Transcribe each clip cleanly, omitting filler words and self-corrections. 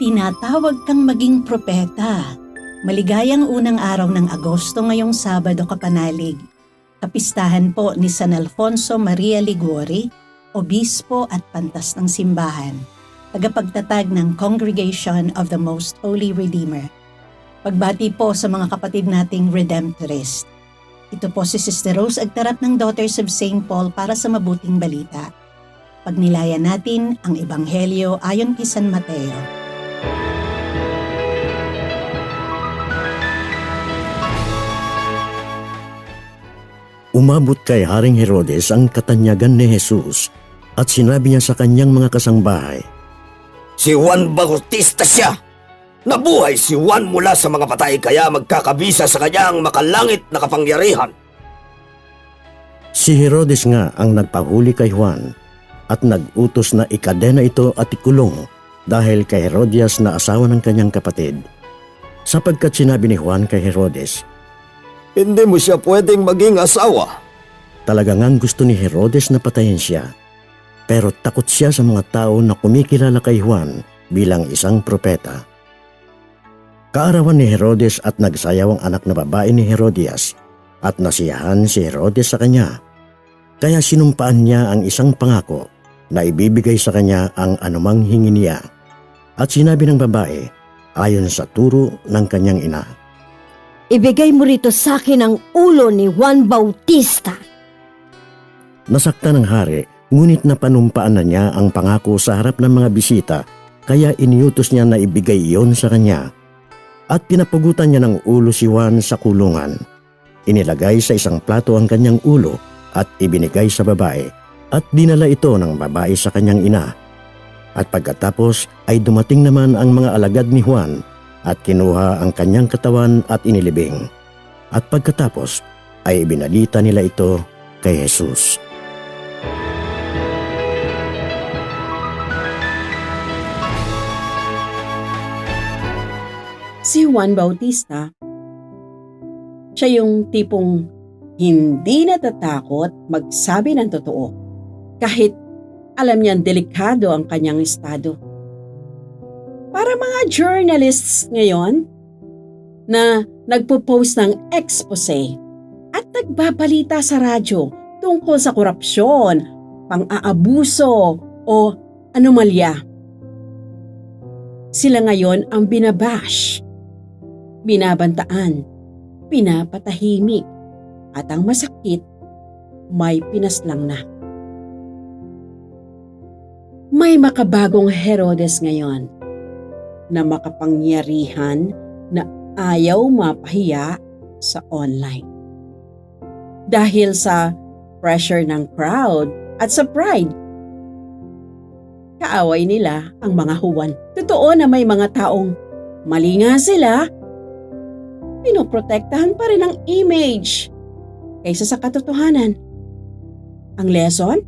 Tinatawag kang maging propeta. Maligayang unang araw ng Agosto ngayong Sabado kapanalig. Kapistahan po ni San Alfonso Maria Liguori, Obispo at Pantas ng Simbahan, tagapagtatag ng Congregation of the Most Holy Redeemer. Pagbati po sa mga kapatid nating Redemptorist. Ito po si Sister Rose Agtarap ng Daughters of St. Paul para sa mabuting balita. Pagnilayan natin ang Ebanghelyo ayon kay San Mateo. Umabot kay Haring Herodes ang katanyagan ni Jesus at sinabi niya sa kanyang mga kasangbahay, Si Juan Bautista siya! Nabuhay si Juan mula sa mga patay kaya magkakabisa sa kanyang makalangit na kapangyarihan. Si Herodes nga ang nagpahuli kay Juan at nag-utos na ikadena ito at ikulong dahil kay Herodias na asawa ng kanyang kapatid. Sapagkat sinabi ni Juan kay Herodes, Hindi mo siya pwedeng maging asawa. talaga ngang gusto ni Herodes na patayin siya. Pero takot siya sa mga tao na kumikilala kay Juan bilang isang propeta. Kaarawan ni Herodes at nagsayaw ang anak na babae ni Herodias at nasiyahan si Herodes sa kanya. Kaya sinumpaan niya ang isang pangako na ibibigay sa kanya ang anumang hingi niya. At sinabi ng babae ayon sa turo ng kanyang ina, Ibigay mo rito sa akin ang ulo ni Juan Bautista. Nasaktan ng hari, ngunit napanumpaan na niya ang pangako sa harap ng mga bisita, kaya iniutos niya na ibigay iyon sa kanya. At pinapugutan niya ng ulo si Juan sa kulungan. Inilagay sa isang plato ang kanyang ulo at ibinigay sa babae, at dinala ito ng babae sa kanyang ina. At pagkatapos ay dumating naman ang mga alagad ni Juan at kinuha ang kanyang katawan at inilibing. At pagkatapos ay ibinalita nila ito kay Jesus. Si Juan Bautista, siya yung tipong hindi natatakot magsabi ng totoo kahit alam niyang delikado ang kanyang estado. Para mga journalists ngayon na nagpo-post ng expose at nagbabalita sa radyo tungkol sa korupsyon, pang-aabuso o anomalya. Sila ngayon ang binabash, binabantaan, pinapatahimik, at ang masakit, may pinaslang na. May makabagong Herodes ngayon na makapangyarihan na ayaw mapahiya sa online. Dahil sa pressure ng crowd at sa pride, kaaway nila ang mga Juan. Totoo na may mga taong mali nga sila, pinoprotektahan pa rin ang image kaysa sa katotohanan. Ang lesson?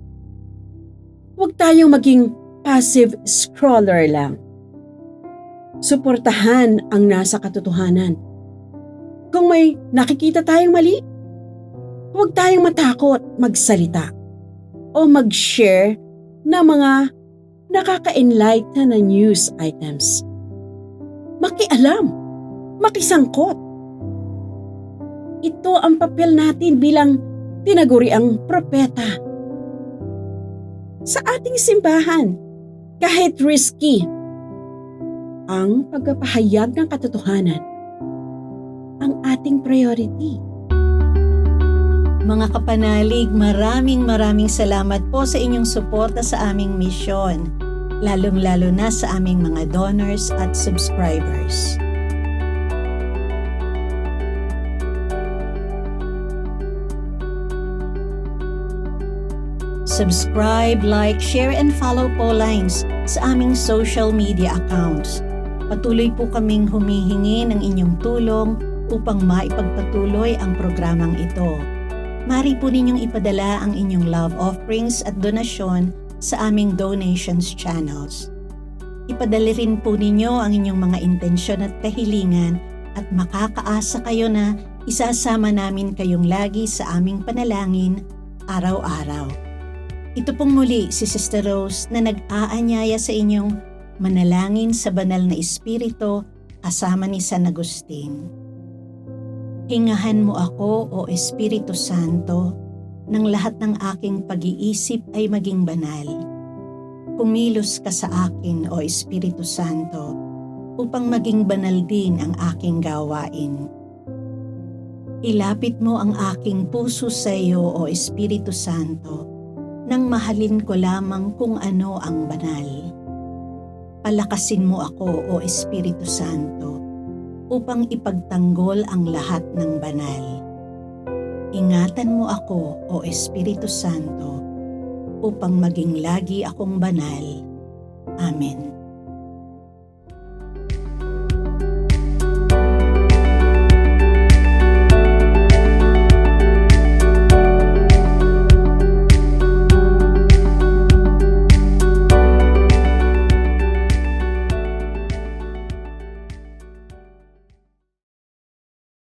Huwag tayong maging passive scroller lang. Suportahan ang nasa katotohanan. Kung may nakikita tayong mali, huwag tayong matakot magsalita o mag-share ng mga nakaka-enlighten na news items. Makialam, makisangkot. Ito ang papel natin bilang tinaguriang propeta. Sa ating simbahan, kahit risky, ang pagpapahayag ng katotohanan ang ating priority. Mga kapanalig, maraming salamat po sa inyong suporta sa aming misyon, lalong-lalo na sa aming mga donors at subscribers. Subscribe, like, share, and follow po lines sa aming social media accounts. Patuloy po kaming humihingi ng inyong tulong upang maipagpatuloy ang programang ito. Maaari po ninyong ipadala ang inyong love offerings at donasyon sa aming donations channels. Ipadala rin po ninyo ang inyong mga intensyon at kahilingan at makakaasa kayo na isasama namin kayong lagi sa aming panalangin araw-araw. Ito pong muli si Sister Rose na nag-aanyaya sa inyong Manalangin sa banal na Espiritu kasama ni San Agustin. Hingahan mo ako, O Espiritu Santo, nang lahat ng aking pag-iisip ay maging banal. Kumilos ka sa akin, O Espiritu Santo, upang maging banal din ang aking gawain. Ilapit mo ang aking puso sa iyo, O Espiritu Santo, nang mahalin ko lamang kung ano ang banal. Palakasin mo ako, O Espiritu Santo, upang ipagtanggol ang lahat ng banal. Ingatan mo ako, O Espiritu Santo, upang maging lagi akong banal. Amen.